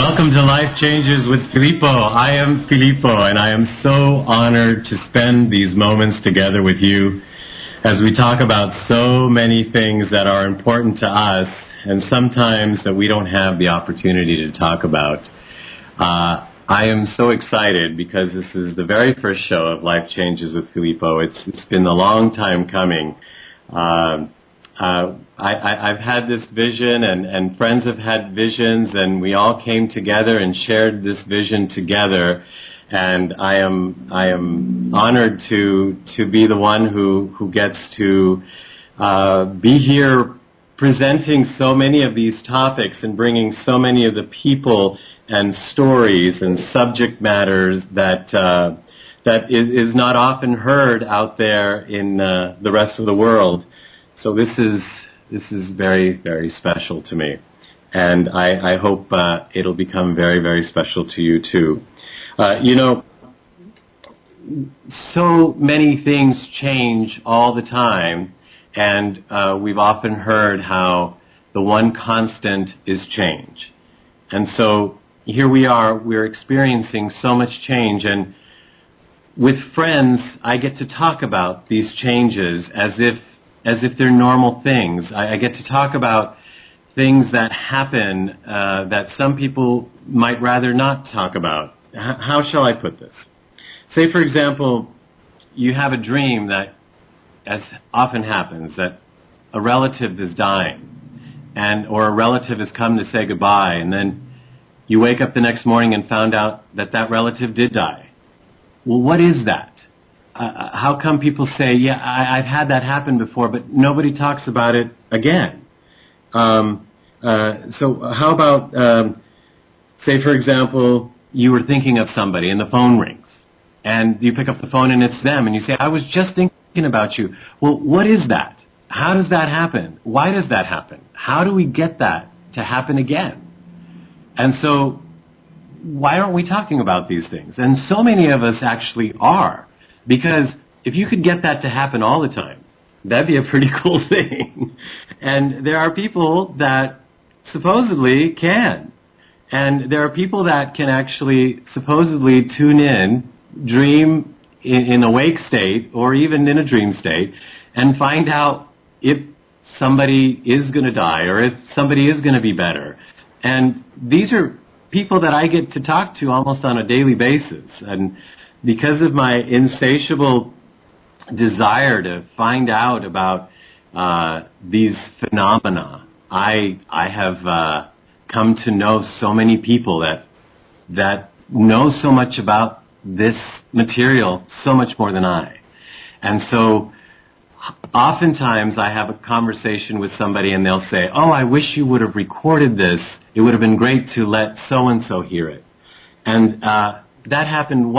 Welcome to Life Changes with Filippo. I am Filippo, and I am so honored to spend these moments together with you as we talk about so many things that are important to us and sometimes that we don't have the opportunity to talk about. I am so excited because this is the very first show of Life Changes with Filippo. It's been a long time coming. I've had this vision, and friends have had visions, and we all came together and shared this vision together. And I am honored to be the one who gets to be here presenting so many of these topics and bringing so many of the people and stories and subject matters that is not often heard out there in the rest of the world. So this is very, very special to me, and I hope it'll become very, very special to you too. You know, so many things change all the time, and we've often heard how the one constant is change. And so here we are, we're experiencing so much change, and with friends, I get to talk about these changes as if they're normal things. I get to talk about things that happen that some people might rather not talk about. How shall I put this? Say, for example, you have a dream that, as often happens, that a relative is dying, or a relative has come to say goodbye, and then you wake up the next morning and found out that that relative did die. Well, what is that? How come people say, yeah, I've had that happen before, but nobody talks about it again? So how about, say, for example, you were thinking of somebody and the phone rings, and you pick up the phone and it's them, and you say, I was just thinking about you. Well, what is that? How does that happen? Why does that happen? How do we get that to happen again? And so why aren't we talking about these things? And so many of us actually are. Because if you could get that to happen all the time, that'd be a pretty cool thing. And there are people that supposedly can. And there are people that can actually supposedly tune in, dream in awake state, or even in a dream state, and find out if somebody is going to die or if somebody is going to be better. And these are people that I get to talk to almost on a daily basis. And because of my insatiable desire to find out about these phenomena, I have come to know so many people that know so much about this material, so much more than I. And so oftentimes I have a conversation with somebody and they'll say, oh, I wish you would have recorded this. It would have been great to let so-and-so hear it. And that happened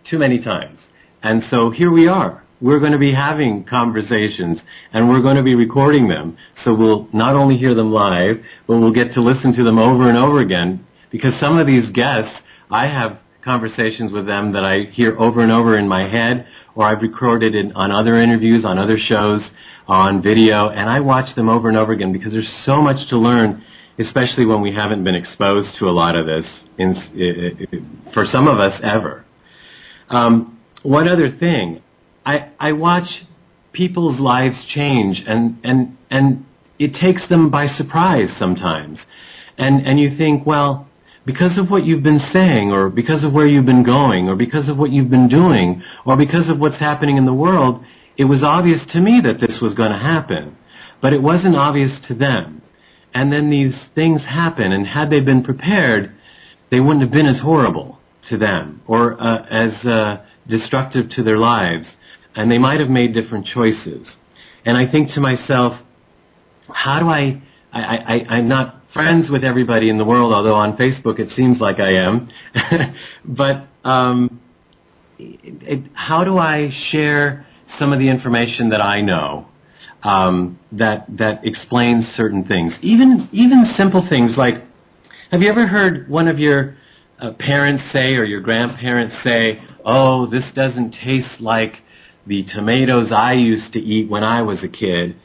too many times. And so here we are. We're going to be having conversations, and we're going to be recording them. So we'll not only hear them live, but we'll get to listen to them over and over again, because some of these guests, I have conversations with them that I hear over and over in my head, or I've recorded on other interviews, on other shows, on video, and I watch them over and over again because there's so much to learn, especially when we haven't been exposed to a lot of this, for some of us, ever. One other thing, I watch people's lives change, and it takes them by surprise sometimes. And you think, well, because of what you've been saying, or because of where you've been going, or because of what you've been doing, or because of what's happening in the world, it was obvious to me that this was going to happen. But it wasn't obvious to them. And then these things happen, and had they been prepared, they wouldn't have been as horrible to them, or as destructive to their lives, and they might have made different choices. And I think to myself, how do I'm not friends with everybody in the world, although on Facebook it seems like I am, but how do I share some of the information that I know that explains certain things, even simple things like, have you ever heard one of your parents say, or your grandparents say, oh, this doesn't taste like the tomatoes I used to eat when I was a kid?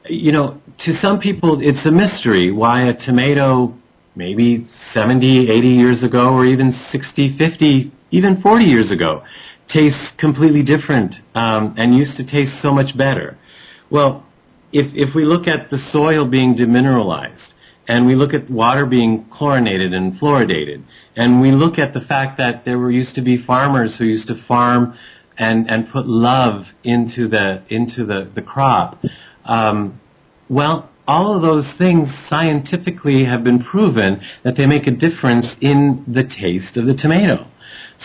You know, to some people it's a mystery why a tomato maybe 70, 80 years ago, or even 60, 50, even 40 years ago, tastes completely different and used to taste so much better. Well, if we look at the soil being demineralized, and we look at water being chlorinated and fluoridated, and we look at the fact that there used to be farmers who used to farm and put love into the crop, well, all of those things scientifically have been proven that they make a difference in the taste of the tomato.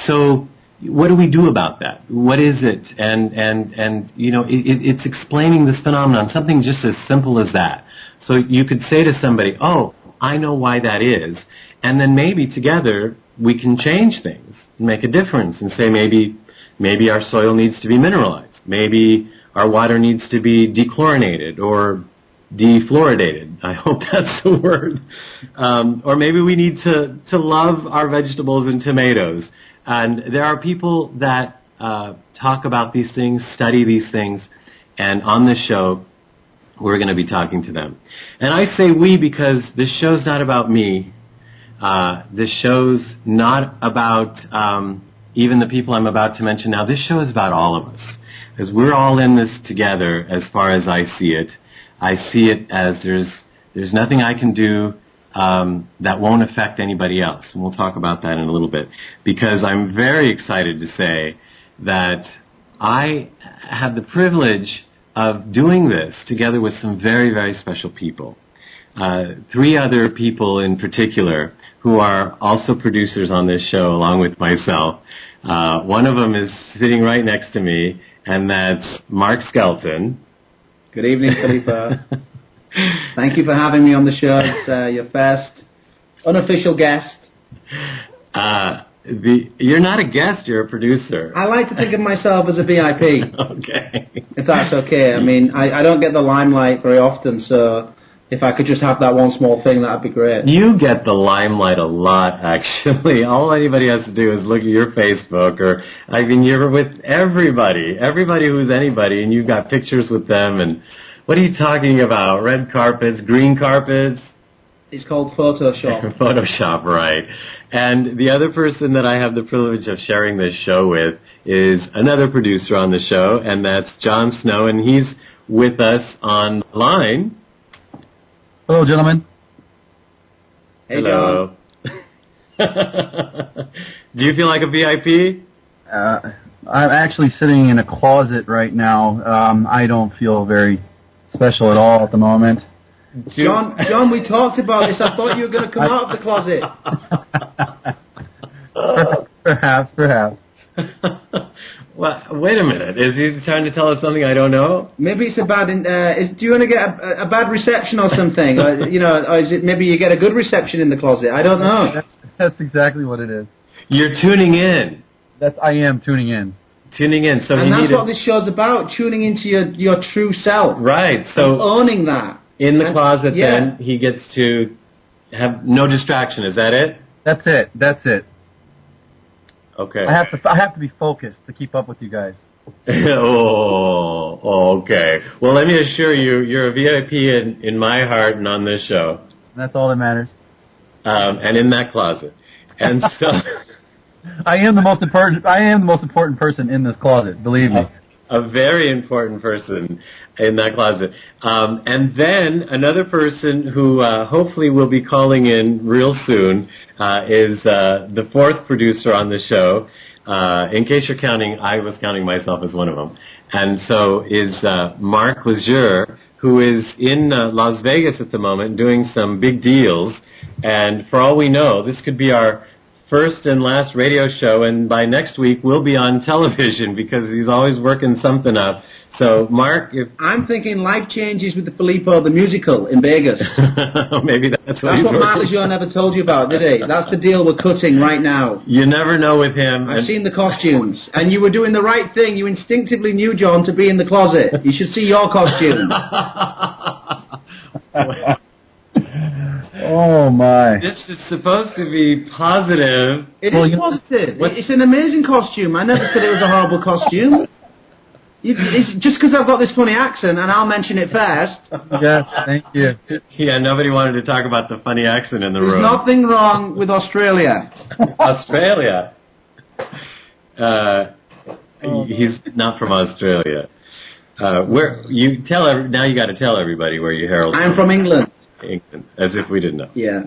So what do we do about that? What is it? And you know, it's explaining this phenomenon, something just as simple as that. So you could say to somebody, oh, I know why that is, and then maybe together we can change things, make a difference, and say maybe our soil needs to be mineralized, maybe our water needs to be dechlorinated or defluoridated. I hope that's the word. Or maybe we need to love our vegetables and tomatoes. And there are people that talk about these things, study these things, and on this show, we're going to be talking to them. And I say we because this show's not about me. This show's not about even the people I'm about to mention now. This show is about all of us, because we're all in this together as far as I see it. I see it as there's nothing I can do that won't affect anybody else. And we'll talk about that in a little bit, because I'm very excited to say that I have the privilege of doing this together with some very, very special people. 3 other people in particular who are also producers on this show along with myself. One of them is sitting right next to me, and that's Mark Skelton. Good evening, Filippo. Thank you for having me on the show. It's your first unofficial guest. You're not a guest, you're a producer. I like to think of myself as a VIP. Okay. If that's okay. I mean, I don't get the limelight very often, so if I could just have that one small thing, that'd be great. You get the limelight a lot, actually. All anybody has to do is look at your Facebook, or, I mean, you're with everybody who's anybody, and you've got pictures with them, and what are you talking about? Red carpets, green carpets? It's called Photoshop. Photoshop, right. And the other person that I have the privilege of sharing this show with is another producer on the show, and that's Jon Snow, and he's with us online. Hello, gentlemen. Hey, hello. Do you feel like a VIP? I'm actually sitting in a closet right now. I don't feel very special at all at the moment. John, we talked about this. I thought you were going to come out of the closet. Perhaps. Well, wait a minute. Is he trying to tell us something I don't know? Maybe it's a bad. Do you want to get a bad reception or something? Or, you know, or is it maybe you get a good reception in the closet? I don't know. That's exactly what it is. You're tuning in. I am tuning in. Tuning in. So and that's what this show's about: tuning into your true self. Right. So owning that. In the closet, then he gets to have no distraction. Is that it? That's it. Okay. I have to be focused to keep up with you guys. Oh, okay. Well, let me assure you, you're a VIP in my heart and on this show. That's all that matters. And in that closet. And so I am the most important person in this closet, believe me. A very important person in that closet. And then another person who hopefully will be calling in real soon is the 4th producer on the show. In case you're counting, I was counting myself as one of them. And so is Mark Laisure, who is in Las Vegas at the moment doing some big deals. And for all we know, this could be our first and last radio show, and by next week we'll be on television because he's always working something up. So, Mark, if I'm thinking Life Changes with the Filippo the musical in Vegas. Maybe that's what Mark Laisure never told you about, did he? That's the deal we're cutting right now. You never know with him. I've seen the costumes, and you were doing the right thing. You instinctively knew, John, to be in the closet. You should see your costume. Oh, my. This is supposed to be positive. It is positive. It's an amazing costume. I never said it was a horrible costume. It's just because I've got this funny accent, and I'll mention it first. Yes, thank you. Yeah, nobody wanted to talk about the funny accent in the room. There's nothing wrong with Australia. Australia. He's not from Australia. Where you tell now? You got to tell everybody where you herald. I'm from England. England, as if we didn't know. Yeah.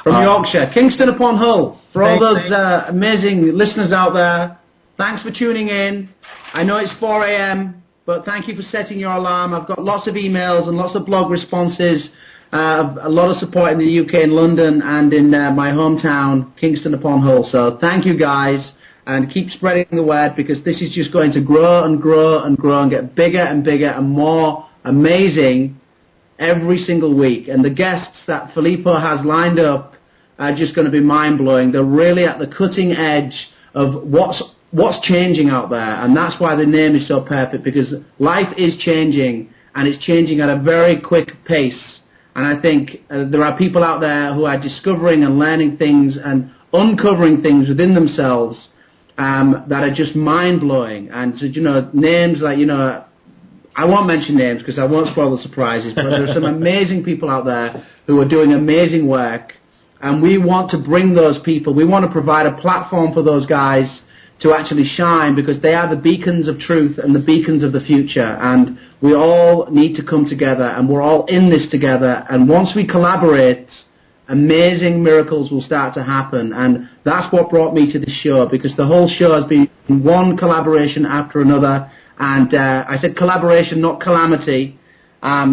From Yorkshire, Kingston upon Hull. For all those amazing listeners out there, thanks for tuning in. I know it's 4 a.m., but thank you for setting your alarm. I've got lots of emails and lots of blog responses, a lot of support in the UK, in London, and in my hometown, Kingston upon Hull. So thank you guys, and keep spreading the word, because this is just going to grow and grow and grow and get bigger and bigger and more amazing every single week. And the guests that Filippo has lined up are just going to be mind-blowing. They're really at the cutting edge of what's changing out there, and that's why the name is so perfect, because life is changing, and it's changing at a very quick pace. And I think there are people out there who are discovering and learning things and uncovering things within themselves that are just mind-blowing. And so, you know, names like, you know, I won't mention names because I won't spoil the surprises, but there are some amazing people out there who are doing amazing work, and we want to bring those people. We want to provide a platform for those guys to actually shine, because they are the beacons of truth and the beacons of the future, and we all need to come together, and we're all in this together, and once we collaborate, amazing miracles will start to happen. And that's what brought me to the show, because the whole show has been one collaboration after another. And I said collaboration, not calamity. I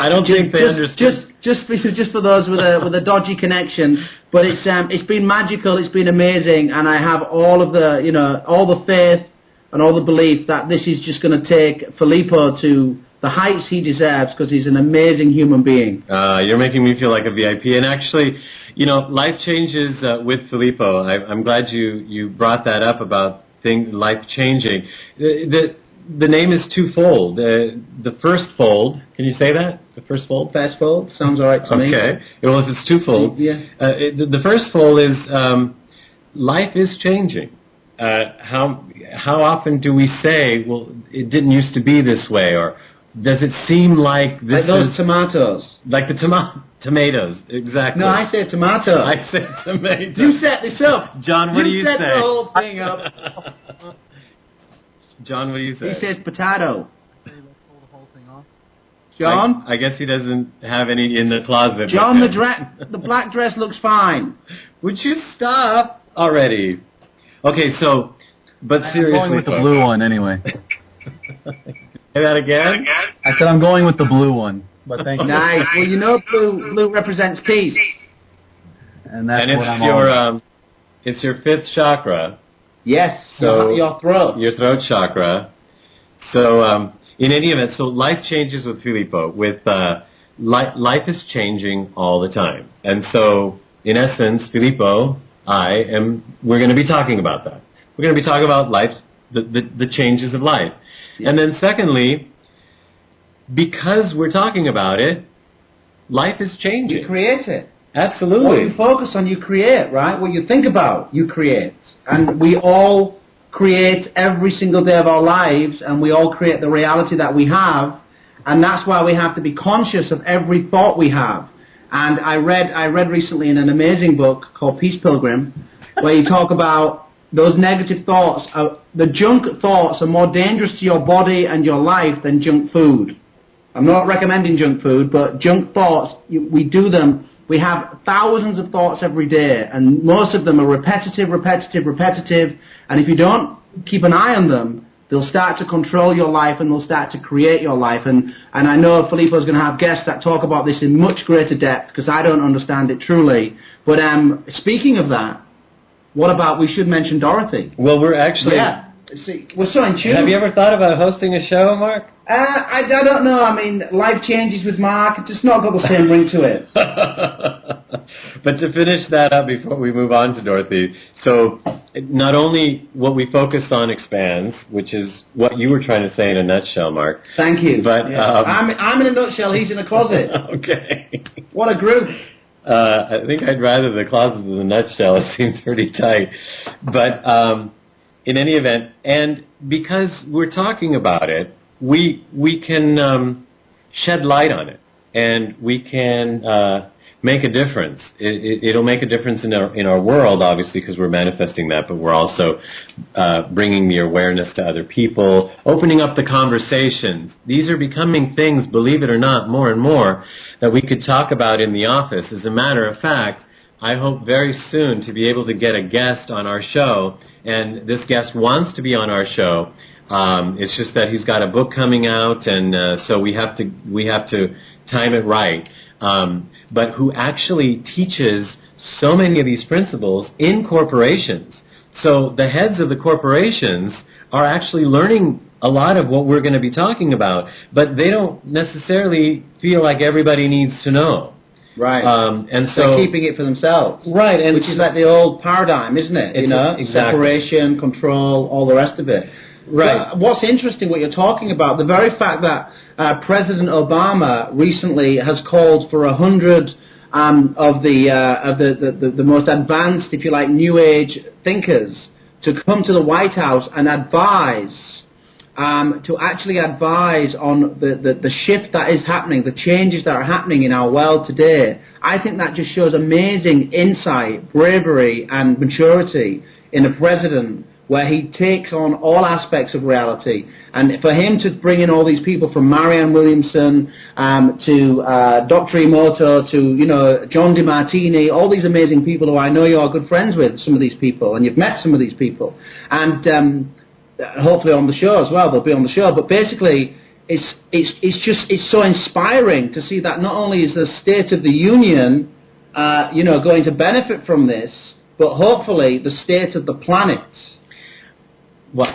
don't think they understood. Just for those with a dodgy connection. But it's been magical. It's been amazing, and I have all of the all the faith and all the belief that this is just going to take Filippo to the heights he deserves, because he's an amazing human being. You're making me feel like a VIP. And actually, you know, life changes with Filippo. I'm glad you brought that up about life changing. The name is twofold. The first fold, can you say that? The first fold? First fold sounds all right to me. Okay. Well, if it's twofold, yeah. The first fold is life is changing. How often do we say, well, it didn't used to be this way, or does it seem like this? Like those tomatoes. Like the tomatoes, exactly. No, I say tomato. I say tomato. You set this up. John, what do you say? You set the whole thing up. John, what do you say? He says potato. John? John? I guess he doesn't have any in the closet. John, the black dress looks fine. Would you stop already? Okay, so, but seriously. I'm going with the blue one anyway. Say that again? I said I'm going with the blue one, but thank you. Nice. Well, you know blue represents peace. And that's it's what I'm your it's your fifth chakra. Yes, So your throat. Your throat chakra. So in any event, so life changes with Filippo. With life is changing all the time, and so in essence, Filippo, we're going to be talking about that. We're going to be talking about life, the changes of life, and then secondly, because we're talking about it, life is changing. You create it. Absolutely. What you focus on, you create, right? What you think about, you create. And we all create every single day of our lives, and we all create the reality that we have, and that's why we have to be conscious of every thought we have. And I read recently in an amazing book called Peace Pilgrim, where you talk about those negative thoughts. The junk thoughts are more dangerous to your body and your life than junk food. I'm not recommending junk food, but junk thoughts, we do them. We have thousands of thoughts every day, and most of them are repetitive, and if you don't keep an eye on them, they'll start to control your life, and they'll start to create your life. And I know Filippo's going to have guests that talk about this in much greater depth, because I don't understand it truly. But speaking of that, what about, we should mention Dorothy. Well, we're actually... Yeah. See, we're so in tune. Have you ever thought about hosting a show, Mark? I don't know. I mean, life changes with Mark. It's just not got the same ring to it. But to finish that up before we move on to Dorothy, so not only what we focus on expands, which is what you were trying to say in a nutshell, Mark. Thank you. But I'm in a nutshell. He's in a closet. Okay. What a group. I think I'd rather the closet than the nutshell. It seems pretty tight. But in any event, and because we're talking about it, we can shed light on it, and we can make a difference. It'll make a difference in our world, obviously, because we're manifesting that, but we're also bringing the awareness to other people, opening up the conversations. These are becoming things, believe it or not, more and more, that we could talk about in the office. As a matter of fact, I hope very soon to be able to get a guest on our show, and this guest wants to be on our show. It's just that he's got a book coming out, and so we have to time it right. But who actually teaches so many of these principles in corporations. So the heads of the corporations are actually learning a lot of what we're going to be talking about, but they don't necessarily feel like everybody needs to know. Right. And so they're keeping it for themselves. Right. And which is like the old paradigm, isn't it? You know, exactly. Separation, control, all the rest of it. Right. But what's interesting, what you're talking about, the very fact that President Obama recently has called for 100 of the most advanced, if you like, New Age thinkers to come to the White House and advise, to actually advise on the shift that is happening, the changes that are happening in our world today. I think that just shows amazing insight, bravery, and maturity in a president, where he takes on all aspects of reality. And for him to bring in all these people, from Marianne Williamson to Dr. Emoto to, you know, John DeMartini, all these amazing people who I know you are good friends with, some of these people, and you've met some of these people. And hopefully on the show as well, they'll be on the show. But basically, it's so inspiring to see that not only is the State of the Union, you know, going to benefit from this, but hopefully the state of the planet. Well,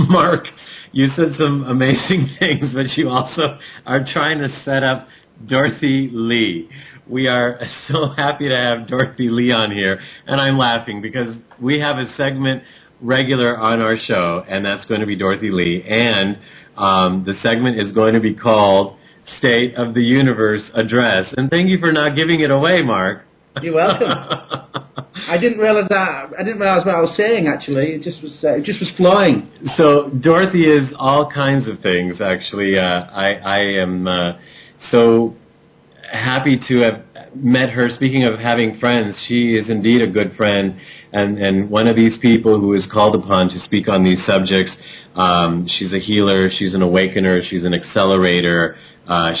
Mark, you said some amazing things, but you also are trying to set up Dorothy Lee. We are so happy to have Dorothy Lee on here, and I'm laughing because we have a segment regular on our show, and that's going to be Dorothy Lee, and the segment is going to be called State of the Universe Address. And thank you for not giving it away, Mark. You're welcome. I didn't realize what I was saying. Actually, it just was flowing. So Dorothy is all kinds of things. Actually, I am so happy to have met her. Speaking of having friends, she is indeed a good friend, and one of these people who is called upon to speak on these subjects. She's a healer. She's an awakener. She's an accelerator.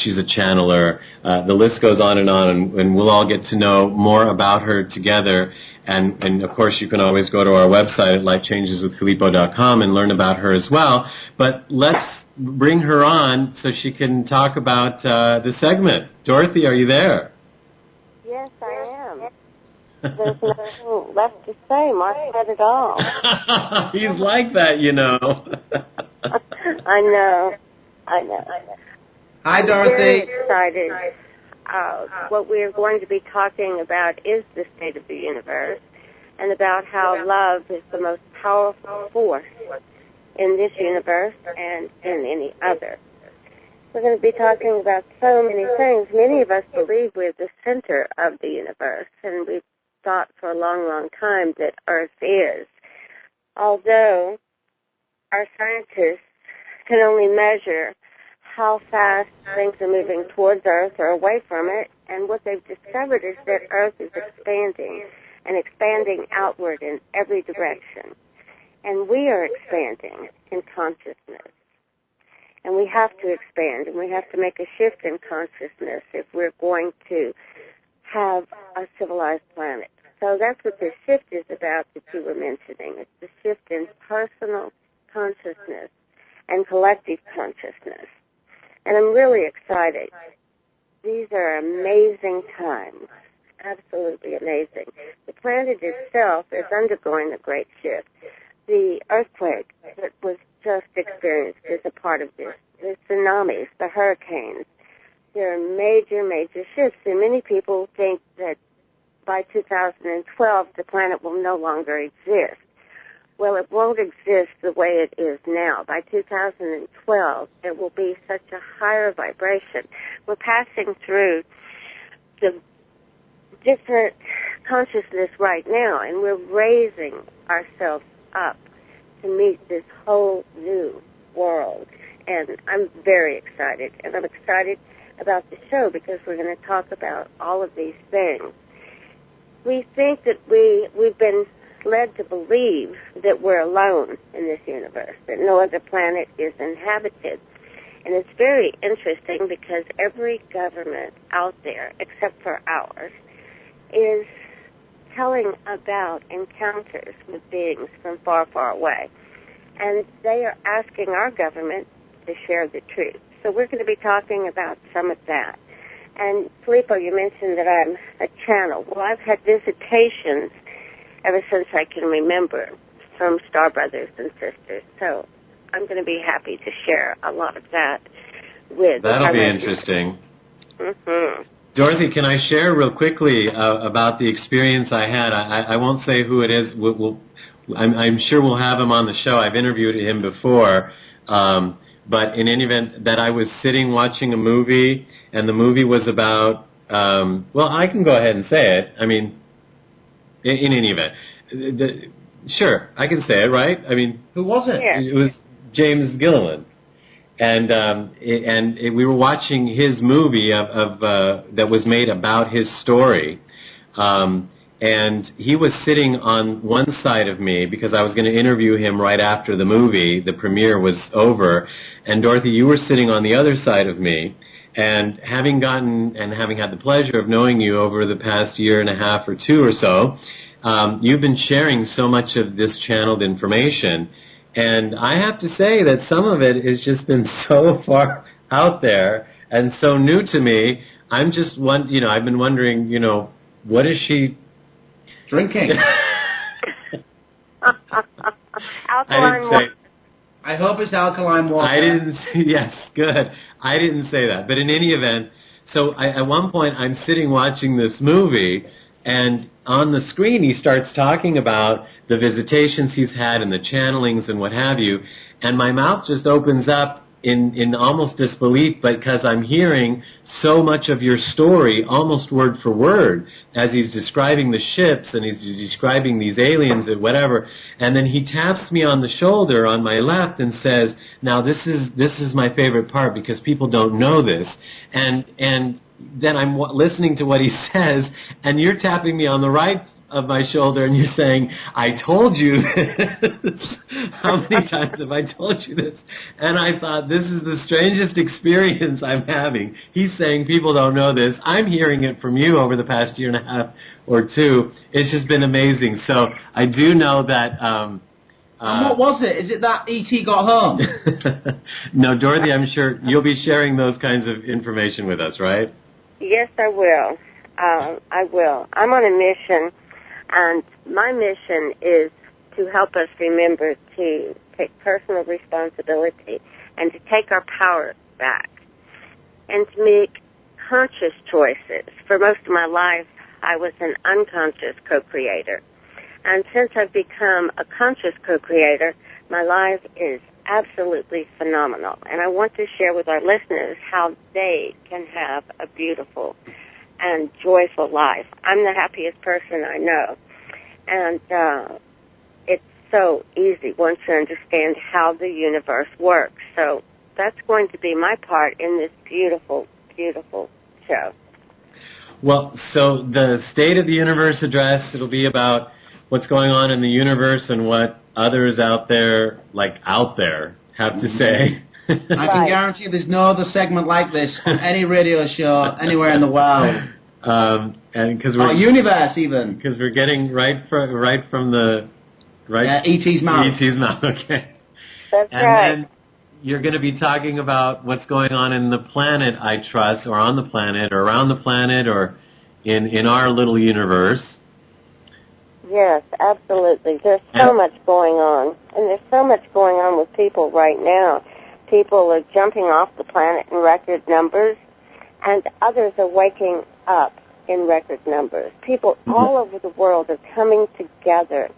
She's a channeler. The list goes on, and we'll all get to know more about her together. And of course, you can always go to our website at lifechangeswithfilippo.com and learn about her as well. But let's bring her on so she can talk about the segment. Dorothy, are you there? Yes, I am. There's nothing left to say. Mark said it all. He's like that, you know. I know. Hi, Dorothy. I'm very excited. What we're going to be talking about is the state of the universe, and about how love is the most powerful force in this universe and in any other. We're going to be talking about so many things. Many of us believe we're the center of the universe, and we've thought for a long, long time that Earth is. Although our scientists can only measure how fast things are moving towards Earth or away from it, and what they've discovered is that Earth is expanding, and expanding outward in every direction. And we are expanding in consciousness. And we have to expand, and we have to make a shift in consciousness if we're going to have a civilized planet. So that's what this shift is about that you were mentioning. It's the shift in personal consciousness and collective consciousness. And I'm really excited. These are amazing times, absolutely amazing. The planet itself is undergoing a great shift. The earthquake that was just experienced is a part of this. The tsunamis, the hurricanes, there are major, major shifts. And many people think that by 2012 the planet will no longer exist. Well, it won't exist the way it is now. By 2012, it will be such a higher vibration. We're passing through the different consciousness right now, and we're raising ourselves up to meet this whole new world. And I'm very excited. And I'm excited about the show because we're going to talk about all of these things. We think that we've been led to believe that we're alone in this universe, that no other planet is inhabited. And it's very interesting because every government out there, except for ours, is telling about encounters with beings from far, far away. And they are asking our government to share the truth. So we're going to be talking about some of that. And Filippo, you mentioned that I'm a channel. Well, I've had visitations ever since I can remember from Star Brothers and Sisters. So I'm going to be happy to share a lot of that with. That'll be interesting. Mm-hmm. Dorothy, can I share real quickly about the experience I had? I won't say who it is. I'm sure we'll have him on the show. I've interviewed him before. But in any event, that I was sitting watching a movie, and the movie was about, well, I can go ahead and say it. I mean, in any event. Sure, I can say it, right? I mean, who was it? Yeah. It was James Gilliland. And we were watching his movie that was made about his story. And he was sitting on one side of me because I was going to interview him right after the movie. The premiere was over. And Dorothy, you were sitting on the other side of me. And having had the pleasure of knowing you over the past year and a half or two or so, you've been sharing so much of this channeled information. And I have to say that some of it has just been so far out there and so new to me. I'm just I've been wondering, what is she drinking? Alkaline water. I hope it's alkaline water. I didn't. Yes, good. I didn't say that. But in any event, so at one point I'm sitting watching this movie, and on the screen he starts talking about the visitations he's had and the channelings and what have you, and my mouth just opens up in almost disbelief because I'm hearing so much of your story almost word for word as he's describing the ships and he's describing these aliens and whatever, and then he taps me on the shoulder on my left and says, now this is my favorite part because people don't know this, and then I'm listening to what he says, and you're tapping me on the right of my shoulder, and you're saying, I told you this. How many times have I told you this? And I thought, this is the strangest experience I'm having. He's saying people don't know this. I'm hearing it from you over the past year and a half or two. It's just been amazing. So I do know that... and what was it? Is it that E.T. got home? No, Dorothy, I'm sure you'll be sharing those kinds of information with us, right? Yes, I will. I will. I'm on a mission, and my mission is to help us remember to take personal responsibility and to take our power back and to make conscious choices. For most of my life, I was an unconscious co-creator. And since I've become a conscious co-creator, my life is absolutely phenomenal. And I want to share with our listeners how they can have a beautiful and joyful life. I'm the happiest person I know. And it's so easy once you understand how the universe works. So that's going to be my part in this beautiful, beautiful show. Well, so the State of the Universe address, it'll be about what's going on in the universe and what others out there have to say. I can guarantee there's no other segment like this on any radio show anywhere in the world. And because we're universe even. Because we're getting right from the E.T.'s mouth. E.T.'s mouth. Okay. That's and right. then you're going to be talking about what's going on in the planet, I trust, or on the planet, or around the planet, or in our little universe. Yes, absolutely. There's so much going on. And there's so much going on with people right now. People are jumping off the planet in record numbers, and others are waking up in record numbers. People all over the world are coming together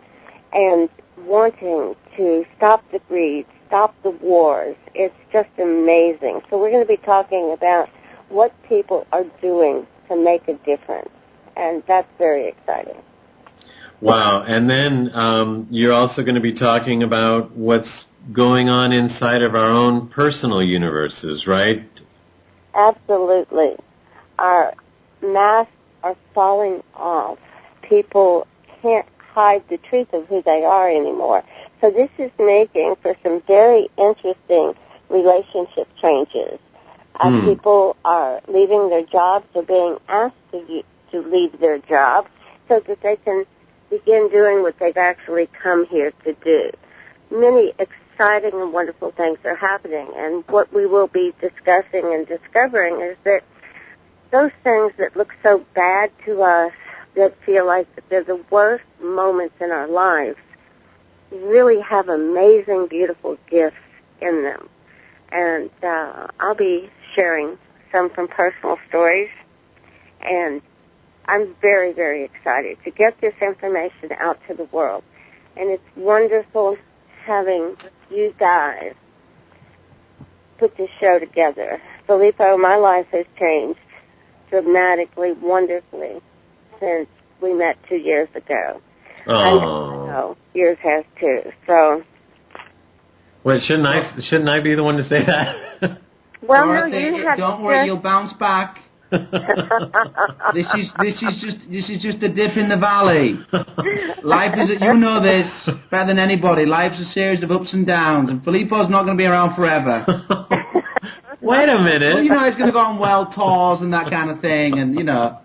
and wanting to stop the greed, stop the wars. It's just amazing. So we're going to be talking about what people are doing to make a difference, and that's very exciting. Wow. And then you're also going to be talking about what's going on inside of our own personal universes, right? Absolutely. Our masks are falling off. People can't hide the truth of who they are anymore. So this is making for some very interesting relationship changes. People are leaving their jobs or being asked to leave their jobs so that they can begin doing what they've actually come here to do. Many exciting and wonderful things are happening, and what we will be discussing and discovering is that those things that look so bad to us, that feel like they're the worst moments in our lives, really have amazing, beautiful gifts in them. And I'll be sharing some from personal stories, and I'm very, very excited to get this information out to the world. And it's wonderful having you guys put this show together. Filippo, my life has changed dramatically, wonderfully since we met 2 years ago. Oh. I know yours has too. So. Wait, shouldn't I be the one to say that? Well, Dorothy, no, you have don't to. worry, you'll bounce back. This is just a dip in the valley. Life is, you know this better than anybody. Life's a series of ups and downs, and Filippo's not going to be around forever. Wait a minute. Well, you know, he's going to go on world tours and that kind of thing, and, you know,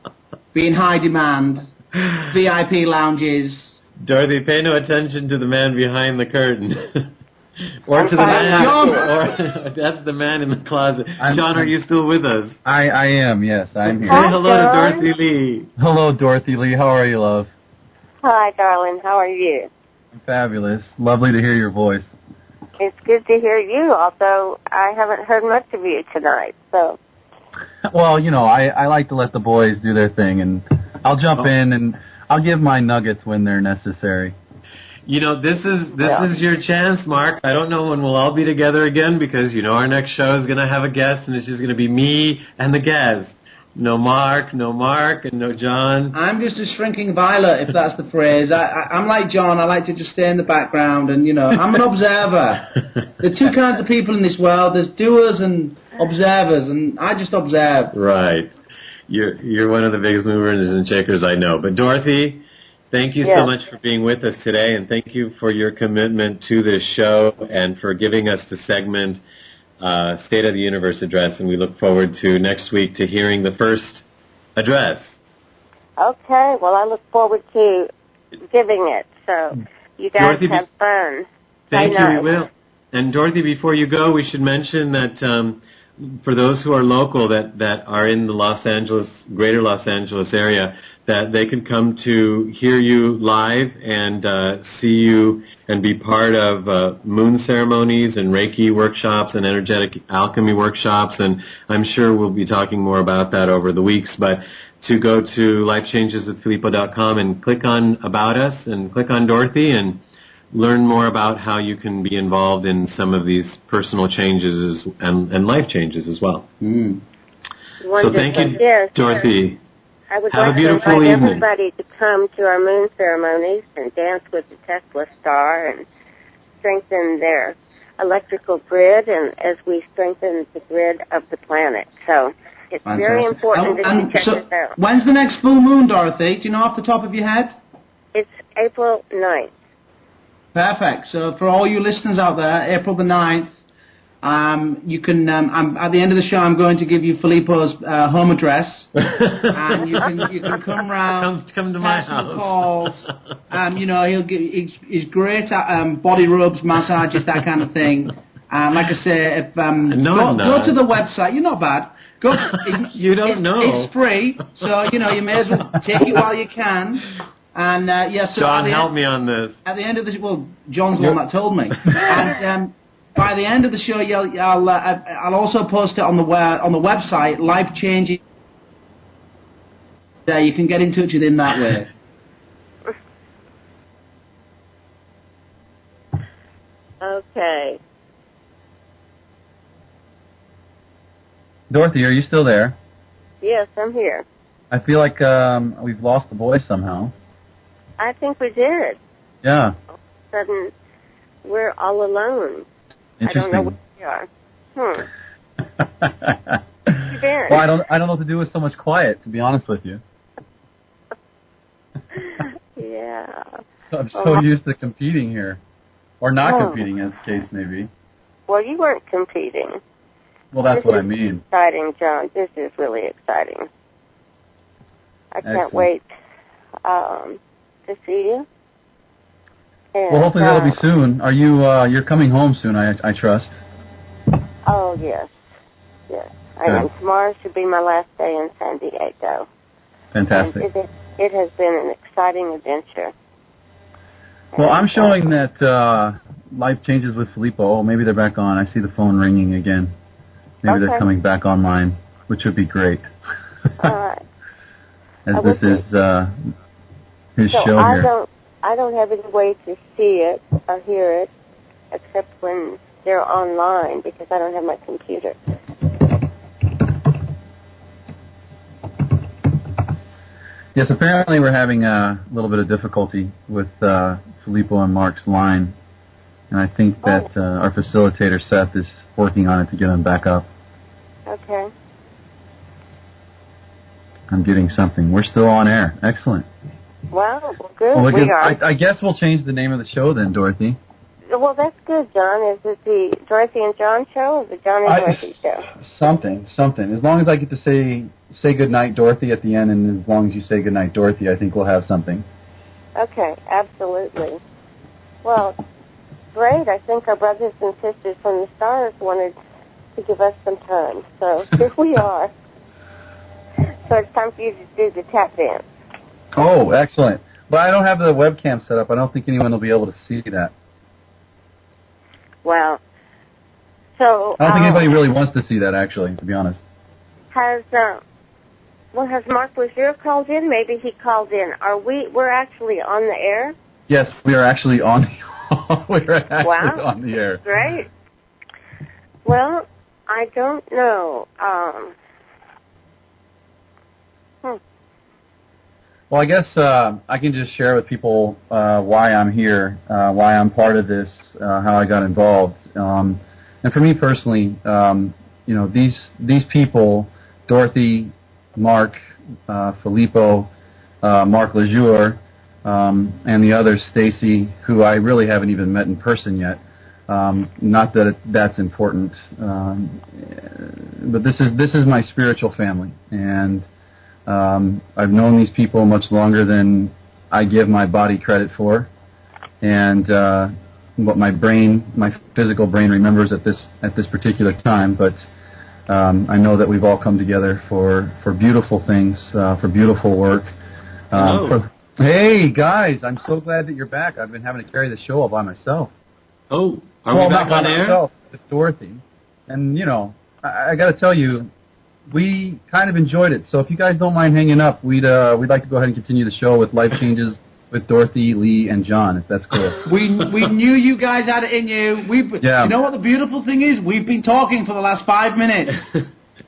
be in high demand, VIP lounges. Dorothy, pay no attention to the man behind the curtain. Or to the fine. man, John. or that's the man in the closet. John, are you still with us? I am, yes, I'm Say here. hello to John. Dorothy Lee. Hello, Dorothy Lee. How are you, love? Hi, darling. How are you? I'm fabulous. Lovely to hear your voice. It's good to hear you, although I haven't heard much of you tonight. So. Well, you know, I like to let the boys do their thing, and I'll jump in and I'll give my nuggets when they're necessary. You know, this is your chance, Mark. I don't know when we'll all be together again because, you know, our next show is going to have a guest, and it's just going to be me and the guest. No Mark, and no John. I'm just a shrinking violet, if that's the phrase. I'm like John. I like to just stay in the background, and, you know, I'm an observer. There are two kinds of people in this world. There's doers and observers, and I just observe. Right. You're one of the biggest movers and shakers I know. But Dorothy, thank you so much for being with us today, and thank you for your commitment to this show and for giving us the segment State of the Universe address, and we look forward to next week to hearing the first address. Okay. Well, I look forward to giving it. So you guys Dorothy, have fun. Thank you. We will. And Dorothy, before you go, we should mention that for those who are local that are in the greater Los Angeles area, that they can come to hear you live and see you and be part of moon ceremonies and Reiki workshops and energetic alchemy workshops. And I'm sure we'll be talking more about that over the weeks. But to go to lifechangeswithfilippo.com and click on About Us and click on Dorothy and learn more about how you can be involved in some of these personal changes and life changes as well. So thank you, Dorothy. I would Have like a beautiful to invite evening. everybody to come to our moon ceremonies and dance with the Tesla star and strengthen their electrical grid, and as we strengthen the grid of the planet. So it's very important that you check this out. When's the next full moon, Dorothy? Do you know off the top of your head? It's April 9th. Perfect. So for all you listeners out there, April the 9th, you can, at the end of the show, I'm going to give you Filippo's home address, and you can come round, come to my some house. Oh. calls. You know, he's great at body rubs, massages, that kind of thing. Like I say, if go to the website. You're not bad. Go. You don't know. It's free, so you know you may as well take it while you can. And so John, help me on this. At the end of the John's the one that told me. And by the end of the show, I'll also post it on the website, Life Changing. You can get in touch with him that way. Okay. Dorothy, are you still there? Yes, I'm here. I feel like we've lost the voice somehow. I think we did. Yeah. All of a sudden, we're all alone. Interesting. I don't know where we are. You been? Well, I don't know what to do with so much quiet, to be honest with you. Yeah. So I'm so used to competing here. Or not competing, as the case may be. Well, you weren't competing. Well, that's what I mean. Exciting, John. This is really exciting. I can't wait to see you. And, well, hopefully that'll be soon. Are you? You're coming home soon, I trust. Oh yes, yes. And tomorrow should be my last day in San Diego. Fantastic. And it has been an exciting adventure. Well, I'm showing that life changes with Filippo. Oh, maybe they're back on. I see the phone ringing again. Maybe they're coming back online, which would be great. All right. As this is his show here. I don't have any way to see it or hear it except when they're online because I don't have my computer. Yes, apparently we're having a little bit of difficulty with Filippo and Mark's line. And I think that our facilitator, Seth, is working on it to get them back up. Okay. I'm getting something. We're still on air. Excellent. Well, good. Well, We are. I guess we'll change the name of the show then, Dorothy. Well, that's good, John. Is it the Dorothy and John show or the John and Dorothy show? Something. As long as I get to say goodnight, Dorothy, at the end, and as long as you say goodnight, Dorothy, I think we'll have something. Okay, absolutely. Well, great. I think our brothers and sisters from the stars wanted to give us some time. So here we are. So it's time for you to do the tap dance. Oh, excellent. But I don't have the webcam set up. I don't think anyone will be able to see that. Well, so... I don't think anybody really wants to see that, actually, to be honest. Has Mark Laisure called in? Maybe he called in. We're actually on the air? Yes, we are actually on on the air. Great. Well, I don't know. Well, I guess I can just share with people why I'm here, why I'm part of this, how I got involved. And for me personally, these people, Dorothy, Mark, Filippo, Mark Laisure, and the others, Stacy, who I really haven't even met in person yet. Not that that's important, but this is my spiritual family, and I've known these people much longer than I give my body credit for, and what my physical brain remembers at this particular time. But I know that we've all come together for beautiful things, for beautiful work. Hey guys, I'm so glad that you're back. I've been having to carry the show all by myself. Oh, are we back on air? Myself, with Dorothy, and I got to tell you, we kind of enjoyed it. So if you guys don't mind hanging up, we'd like to go ahead and continue the show with Life Changes with Dorothy, Lee, and John, if that's cool. We knew you guys had it in you. You know what the beautiful thing is? We've been talking for the last 5 minutes.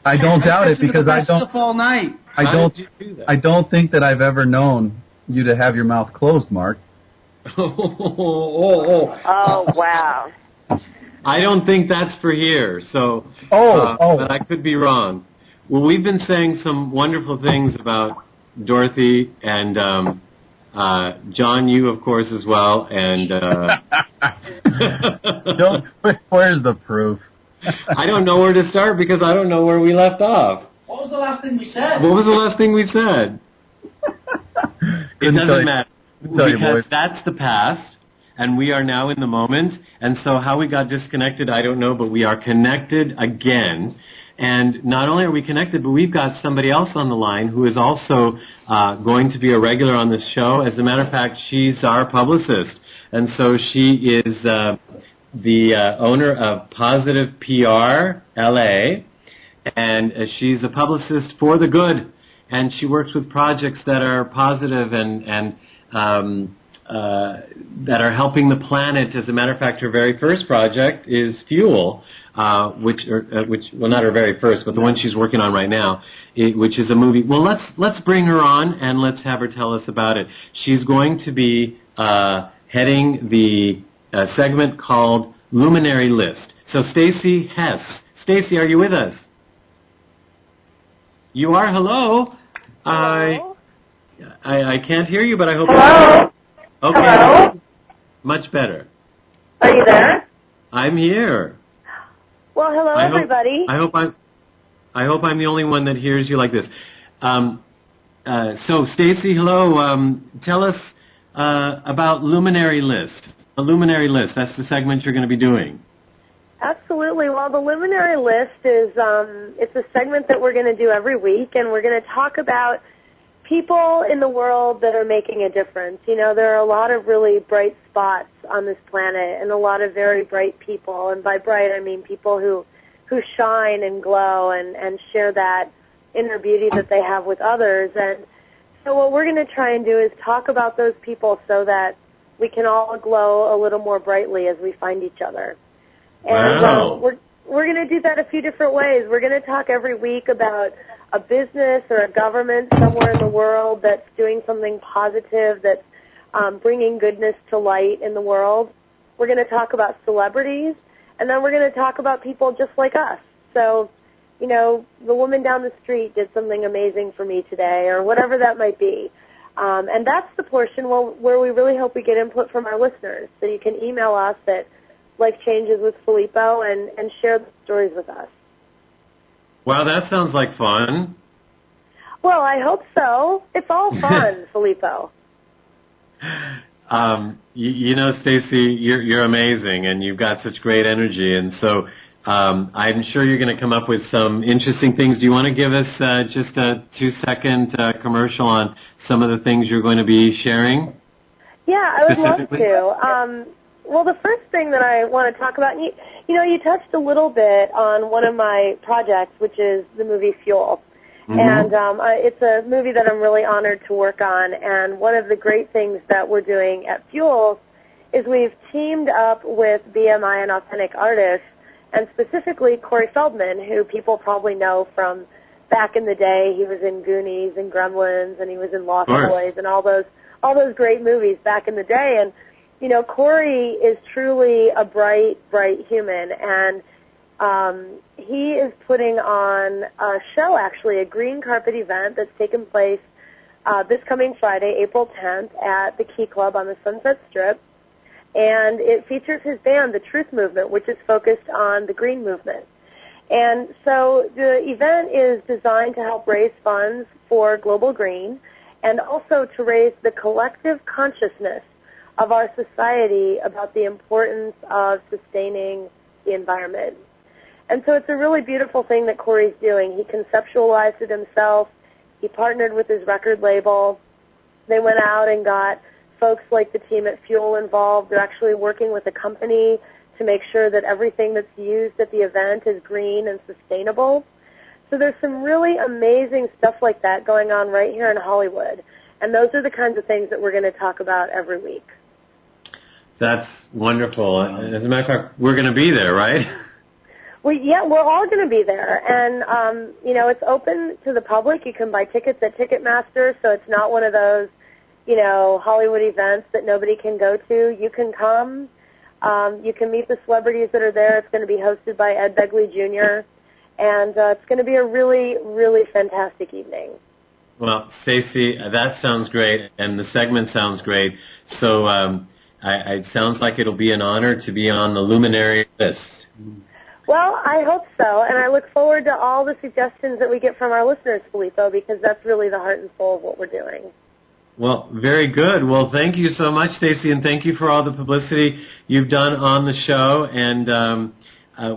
I don't doubt it because I don't. Stuff all night. I don't think that I've ever known you to have your mouth closed, Mark. Oh, wow. I don't think that's for here. So, but I could be wrong. Well, we've been saying some wonderful things about Dorothy and John, you, of course, as well. And where's the proof? I don't know where to start because I don't know where we left off. What was the last thing we said? What was the last thing we said? It doesn't matter because that's the past, and we are now in the moment. And so how we got disconnected, I don't know, but we are connected again. And not only are we connected, but we've got somebody else on the line who is also going to be a regular on this show. As a matter of fact, she's our publicist. And so she is the owner of Positive PR LA, and she's a publicist for the good. And she works with projects that are positive and that are helping the planet. As a matter of fact, her very first project is Fuel, which well, not her very first, but the one she's working on right now, which is a movie. Well, let's bring her on and let's have her tell us about it. She's going to be heading the segment called Luminary List. So, Stacy Hess. Stacy, are you with us? You are. Hello. Hello? I can't hear you, but I hope. Hello? Okay. Hello? Much better. Are you there? I'm here. Well, hello, everybody. I hope I'm the only one that hears you like this. So, Stacy, hello. Tell us about Luminary List. The Luminary List. That's the segment you're going to be doing. Absolutely. Well, the Luminary List is it's a segment that we're going to do every week, and we're going to talk about people in the world that are making a difference. You know, there are a lot of really bright spots on this planet and a lot of very bright people. And by bright, I mean people who shine and glow and share that inner beauty that they have with others. And so what we're going to try and do is talk about those people so that we can all glow a little more brightly as we find each other. And wow. We're going to do that a few different ways. We're going to talk every week about a business or a government somewhere in the world that's doing something positive, that's bringing goodness to light in the world. We're going to talk about celebrities, and then we're going to talk about people just like us. So, you know, the woman down the street did something amazing for me today, or whatever that might be. And that's the portion where we really hope we get input from our listeners. So you can email us at Life Changes with Filippo and share the stories with us. Wow, that sounds like fun. Well, I hope so. It's all fun, Filippo. You know, Stacy, you're amazing, and you've got such great energy, and so I'm sure you're going to come up with some interesting things. Do you want to give us just a 2-second commercial on some of the things you're going to be sharing? Yeah, I would love to. Well, the first thing that I want to talk about, you know, you touched a little bit on one of my projects, which is the movie Fuel. Mm-hmm. And it's a movie that I'm really honored to work on. And one of the great things that we're doing at Fuel is we've teamed up with BMI and Authentic Artists, and specifically Corey Feldman, who people probably know from back in the day. He was in Goonies and Gremlins, and he was in Lost Boys and all those great movies back in the day. And you know, Corey is truly a bright, bright human, and he is putting on a show, actually, a green carpet event that's taking place this coming Friday, April 10th, at the Key Club on the Sunset Strip, and it features his band, The Truth Movement, which is focused on the green movement. And so the event is designed to help raise funds for Global Green and also to raise the collective consciousness of our society about the importance of sustaining the environment. And so it's a really beautiful thing that Corey's doing. He conceptualized it himself. He partnered with his record label. They went out and got folks like the team at Fuel involved. They're actually working with a company to make sure that everything that's used at the event is green and sustainable. So there's some really amazing stuff like that going on right here in Hollywood. And those are the kinds of things that we're going to talk about every week. That's wonderful. As a matter of fact, we're going to be there, right? Well, yeah, we're all going to be there. And, you know, it's open to the public. You can buy tickets at Ticketmaster, so it's not one of those, you know, Hollywood events that nobody can go to. You can come. You can meet the celebrities that are there. It's going to be hosted by Ed Begley Jr., and it's going to be a really, really fantastic evening. Well, Stacy, that sounds great, and the segment sounds great. So it sounds like it'll be an honor to be on the Luminary List. Well, I hope so, and I look forward to all the suggestions that we get from our listeners, Filippo, because that's really the heart and soul of what we're doing. Well, very good. Well, thank you so much, Stacy, and thank you for all the publicity you've done on the show, and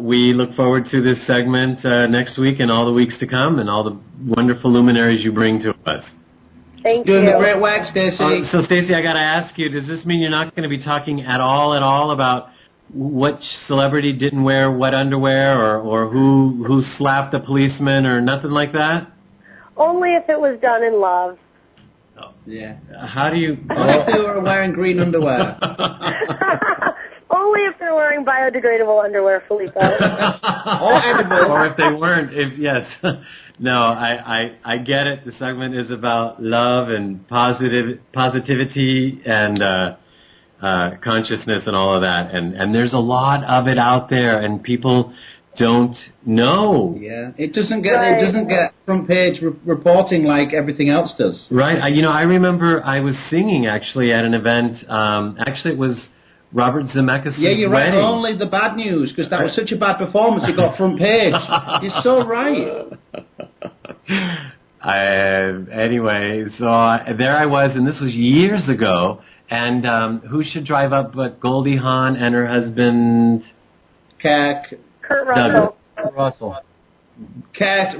we look forward to this segment next week and all the weeks to come and all the wonderful luminaries you bring to us. Thank you. Doing the great work, Stacy. So, Stacy, I got to ask you, does this mean you're not going to be talking at all about what celebrity didn't wear what underwear or who slapped a policeman or nothing like that? Only if it was done in love. Yeah. How do you... Only if they were wearing green underwear. Only if they're wearing biodegradable underwear, Filippo. Or edible. Or if they weren't, yes. No, I get it. The segment is about love and positivity and consciousness and all of that. And there's a lot of it out there, and people don't know. Yeah, it doesn't get front page reporting like everything else does. Right. I remember I was singing actually at an event. Actually, it was Robert Zemeckis' Yeah, you're right. wedding. Only the bad news, because that was such a bad performance. It got front page. You're so right. Anyway, so there I was, and this was years ago. And who should drive up but Goldie Hawn and her husband? Kurt Russell. Kurt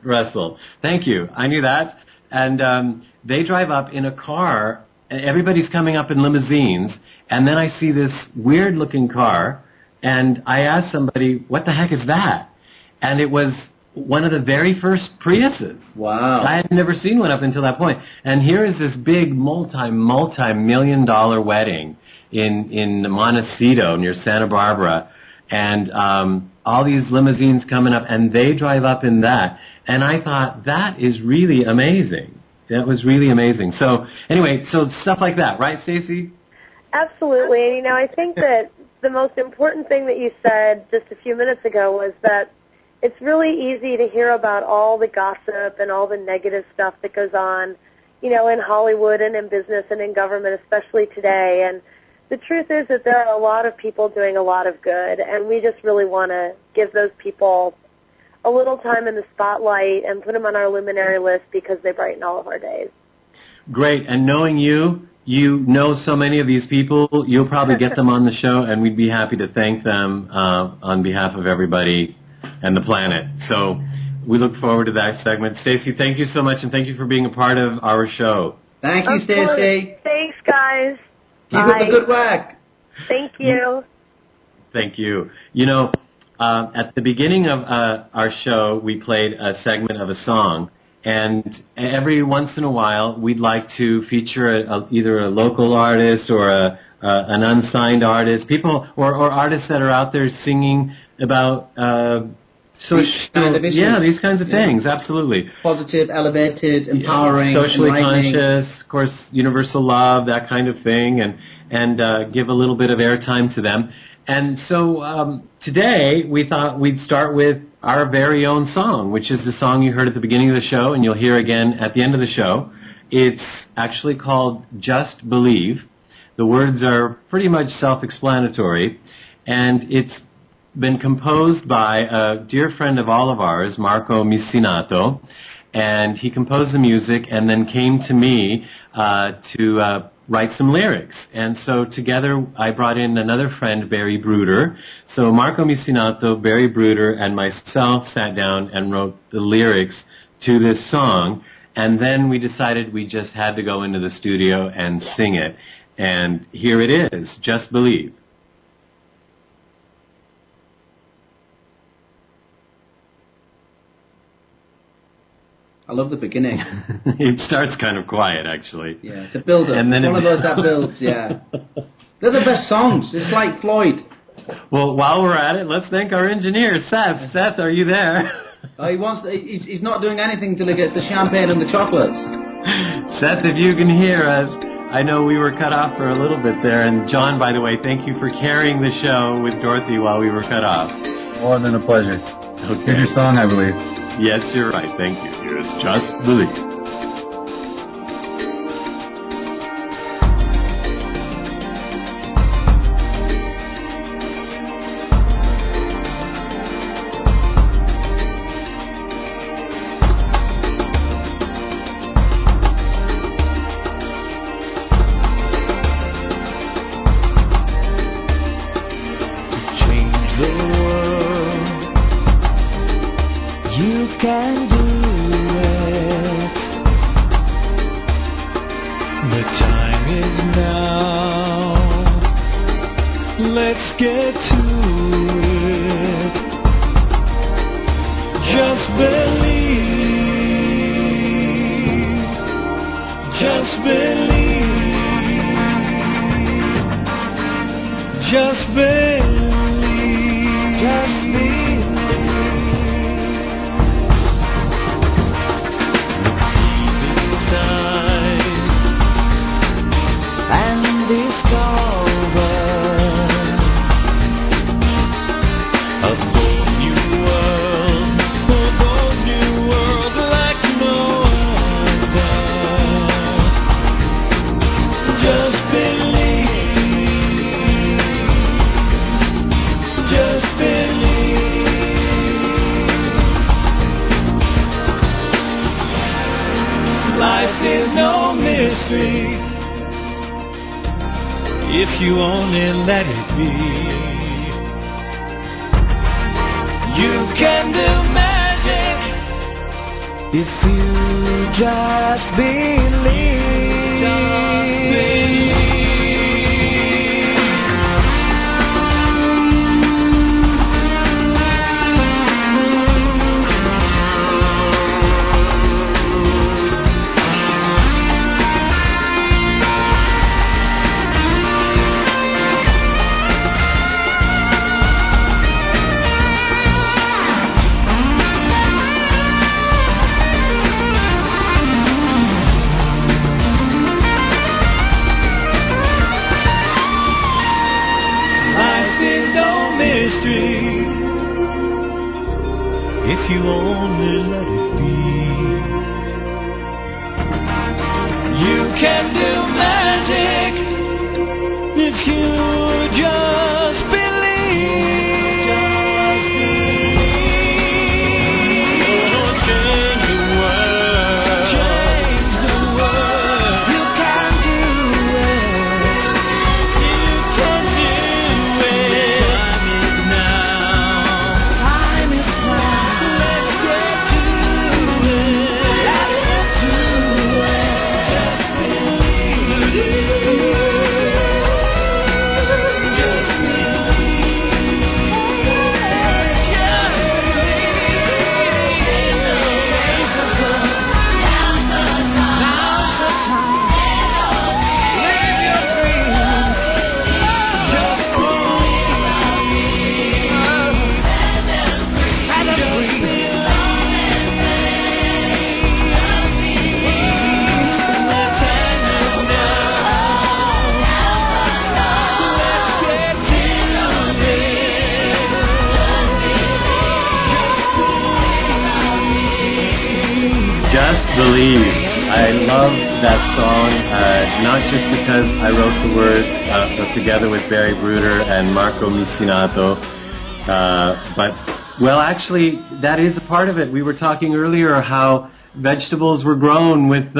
Russell. Thank you. I knew that. And they drive up in a car. And everybody's coming up in limousines. And then I see this weird-looking car. And I asked somebody, what the heck is that? And it was one of the very first Priuses. Wow. I had never seen one up until that point. And here is this big multi-million-dollar wedding in Montecito near Santa Barbara. And all these limousines coming up, and they drive up in that. And I thought, that is really amazing. That was really amazing. So anyway, so stuff like that, right, Stacy? Absolutely. And, I think that the most important thing that you said just a few minutes ago was that it's really easy to hear about all the gossip and all the negative stuff that goes on, in Hollywood and in business and in government, especially today. And the truth is that there are a lot of people doing a lot of good, and we just really want to give those people a little time in the spotlight and put them on our Luminary List because they brighten all of our days. Great. And knowing you know so many of these people, you'll probably get them on the show, and we'd be happy to thank them on behalf of everybody and the planet. So we look forward to that segment. Stacy, thank you so much, and thank you for being a part of our show. Thank you, Stacy. Thanks, guys. Keep up the good work. Thank you. Thank you. At the beginning of our show, we played a segment of a song, and every once in a while, we'd like to feature either a local artist or an unsigned artist, people or artists that are out there singing about these kinds of things. Absolutely. Positive, elevated, empowering, socially conscious, of course, universal love, that kind of thing, and give a little bit of airtime to them. And so today we thought we'd start with our very own song, which is the song you heard at the beginning of the show and you'll hear again at the end of the show. It's actually called Just Believe. The words are pretty much self-explanatory, and it's been composed by a dear friend of all of ours, Marco Missinato, and he composed the music and then came to me to write some lyrics. And so together I brought in another friend, Barry Bruder. So Marco Missinato, Barry Bruder, and myself sat down and wrote the lyrics to this song, and then we decided we just had to go into the studio and sing it. And here it is, Just Believe. I love the beginning. It starts kind of quiet, actually. Yeah, it's a build-up. And then one of those that builds, yeah. They're the best songs. It's like Floyd. Well, while we're at it, let's thank our engineer, Seth. Seth, are you there? He's not doing anything till he gets the champagne and the chocolates. Seth, if you can hear us, I know we were cut off for a little bit there. And John, by the way, thank you for carrying the show with Dorothy while we were cut off. More than a pleasure. Okay. Here's your song, I believe. Yes, you're right. Thank you. Here's Just Believe. just believe, just believe. And discover a bold new world like no other. Just believe, just believe. Life is no mystery if you only let it be. You can do magic if you just believe. Just believe. If you only let it be, you can do magic if you just believe. Change the world. Change the world. You can do it. You can do it. Time is now. Just Believe. I love that song, not just because I wrote the words but together with Barry Bruder and Marco Micinato, but, well, actually, that is a part of it. We were talking earlier how vegetables were grown with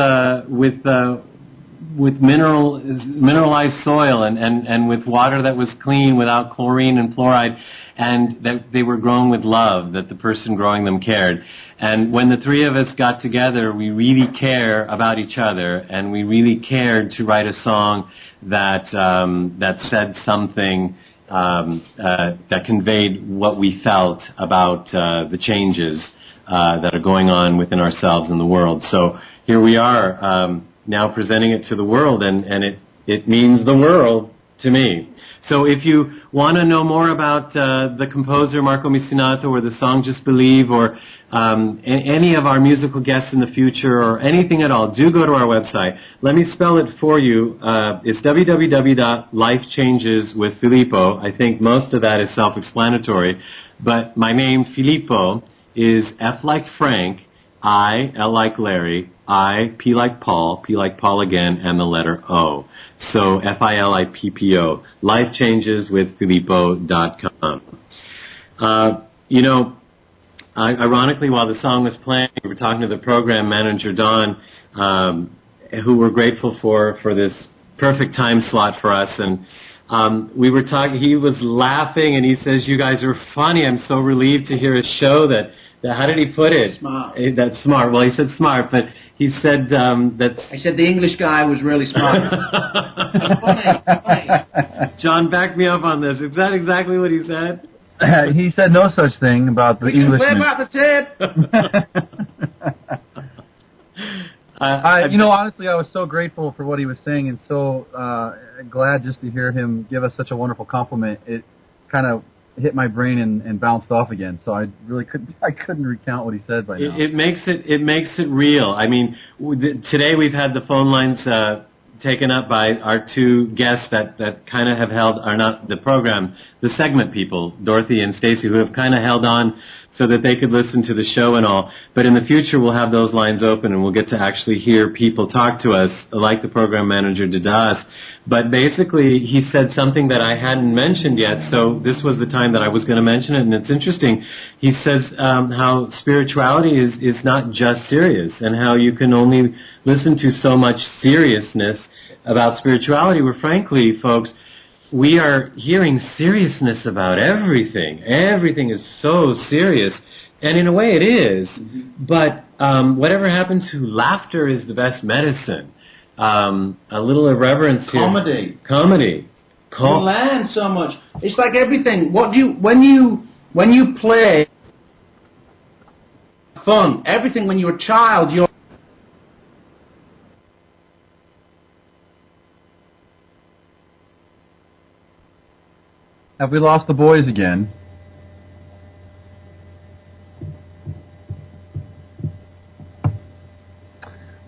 mineralized soil and with water that was clean without chlorine and fluoride, and that they were grown with love, that the person growing them cared. And when the three of us got together, we really care about each other, and we really cared to write a song that said something that conveyed what we felt about the changes that are going on within ourselves and the world. So here we are now presenting it to the world, and it means the world to me. So if you want to know more about the composer Marco Micinato or the song Just Believe, or any of our musical guests in the future, or anything at all, do go to our website. Let me spell it for you. It's www.lifechangeswithfilippo. I think most of that is self-explanatory, but my name, Filippo, is F like Frank, I, L like Larry, I, P like Paul again, and the letter O. So Filippo, lifechangeswithfilippo.com. You know, ironically, while the song was playing, we were talking to the program manager, Don, who we're grateful for this perfect time slot for us, and we were talking, he was laughing, and he says, "You guys are funny. I'm so relieved to hear a show that how did he put it? Smart. That's smart. Well, he said smart, but he said that's... I said the English guy was really smart. funny. John, back me up on this. Is that exactly what he said? He said no such thing about the Englishman. Play about the Honestly, I was so grateful for what he was saying, and so glad just to hear him give us such a wonderful compliment. It kind of hit my brain and bounced off again. So I really couldn't recount what he said by now. It makes it real. I mean, today we've had the phone lines taken up by our two guests that kind of have held, are not the program, the segment people, Dorothy and Stacy, who have kind of held on so that they could listen to the show and all. But in the future, we'll have those lines open and we'll get to actually hear people talk to us like the program manager did to us. But basically, he said something that I hadn't mentioned yet, so this was the time that I was going to mention it, and it's interesting. He says how spirituality is not just serious, and how you can only listen to so much seriousness about spirituality, where frankly, folks, we are hearing seriousness about everything. Everything is so serious, and in a way it is, but whatever happened to laughter is the best medicine. A little irreverence here. Comedy. You learn so much. It's like everything. When you play fun, everything when you're a child, you're... Have we lost the boys again?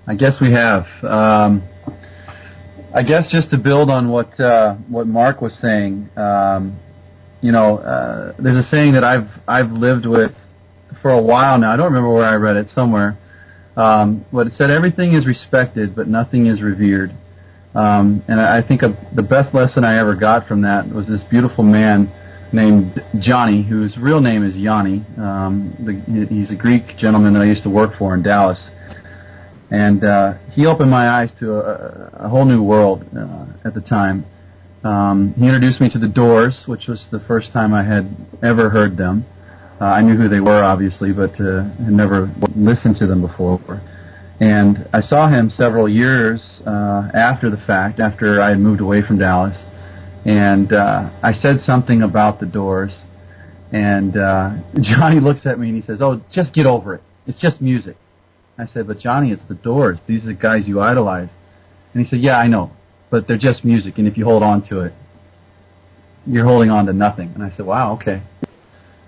I guess we have. I guess just to build on what Mark was saying, there's a saying that I've lived with for a while now. I don't remember where I read it, somewhere, but it said everything is respected, but nothing is revered. And I think the best lesson I ever got from that was this beautiful man named Johnny, whose real name is Yanni. He's a Greek gentleman that I used to work for in Dallas. And he opened my eyes to a whole new world at the time. He introduced me to the Doors, which was the first time I had ever heard them. I knew who they were, obviously, but had never listened to them before. And I saw him several years after the fact, after I had moved away from Dallas. And I said something about the Doors. And Johnny looks at me and he says, "Oh, just get over it. It's just music." I said, "But Johnny, it's the Doors. These are the guys you idolize." And he said, "Yeah, I know, but they're just music, and if you hold on to it, you're holding on to nothing." And I said, "Wow, okay."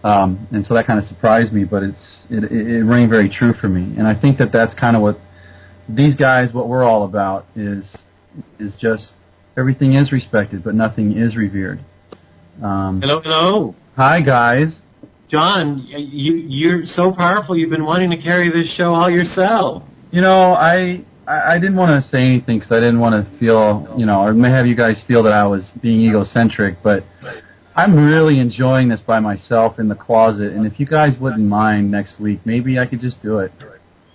And so that kind of surprised me, but it rang very true for me. And I think that's kind of what these guys, what we're all about, is just everything is respected, but nothing is revered. Hello. Hi, guys. John, you're so powerful. You've been wanting to carry this show all yourself. I didn't want to say anything because I didn't want to feel, or may have you guys feel that I was being egocentric, but I'm really enjoying this by myself in the closet, and if you guys wouldn't mind next week, maybe I could just do it.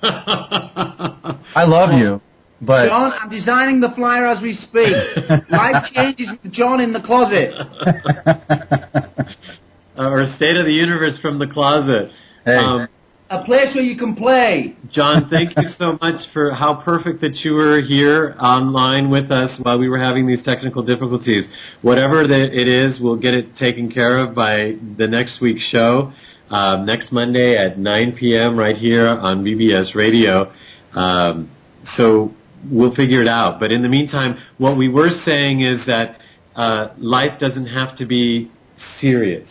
I love you, but... John, I'm designing the flyer as we speak. Life changes with John in the closet. Or State of the Universe from the Closet. Hey. A place where you can play. John, thank you so much for how perfect that you were here online with us while we were having these technical difficulties. Whatever it is, we'll get it taken care of by the next week's show, next Monday at 9 p.m. right here on BBS Radio. So we'll figure it out. But in the meantime, what we were saying is that life doesn't have to be serious.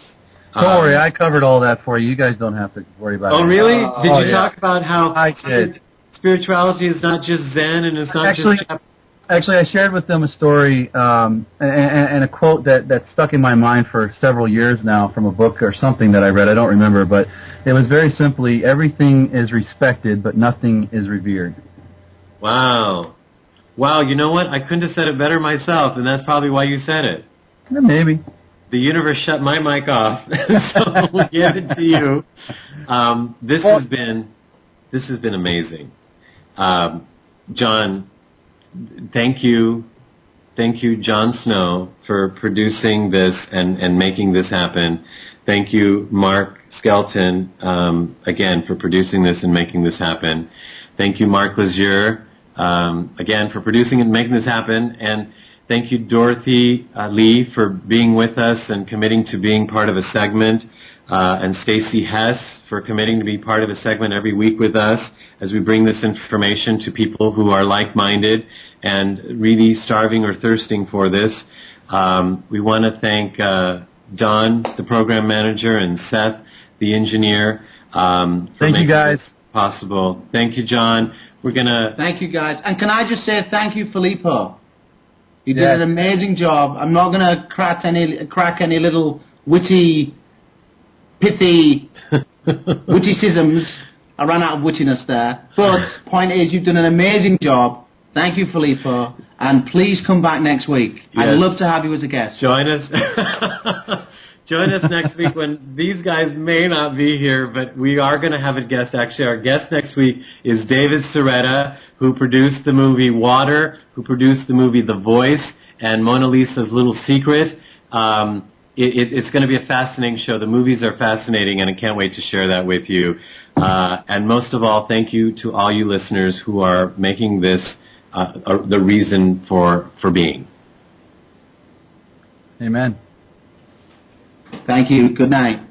Don't worry, I covered all that for you. You guys don't have to worry about it. Oh, really? Did you talk about how I did. Spirituality is not just Zen and it's not just... Actually, I shared with them a story and a quote that stuck in my mind for several years now from a book or something that I read. I don't remember, but it was very simply, everything is respected, but nothing is revered. Wow. Wow, you know what? I couldn't have said it better myself, and that's probably why you said it. Yeah, maybe. The universe shut my mic off, so we'll give it to you. This has been amazing. John, thank you, Jon Snow, for producing this and making this happen. Thank you, Mark Skelton, again, for producing this and making this happen. Thank you, Mark Laisure, again, for producing and making this happen. And Thank you, Dorothy Lee, for being with us and committing to being part of a segment, and Stacy Hess for committing to be part of a segment every week with us as we bring this information to people who are like-minded and really starving or thirsting for this. We want to thank Don, the program manager, and Seth, the engineer. Thank you, guys. Possible. Thank you, John. We're gonna. Thank you, guys. And can I just say thank you, Filippo? You did an amazing job. I'm not going to crack any little witty, pithy witticisms. I ran out of wittiness there. But point is, you've done an amazing job. Thank you, Filippo. And please come back next week. Yes. I'd love to have you as a guest. Join us. Join us next week when these guys may not be here, but we are going to have a guest. Actually, our guest next week is David Soretta, who produced the movie Water, who produced the movie The Voice, and Mona Lisa's Little Secret. It's going to be a fascinating show. The movies are fascinating, and I can't wait to share that with you. And most of all, thank you to all you listeners who are making this the reason for being. Amen. Thank you. Good night.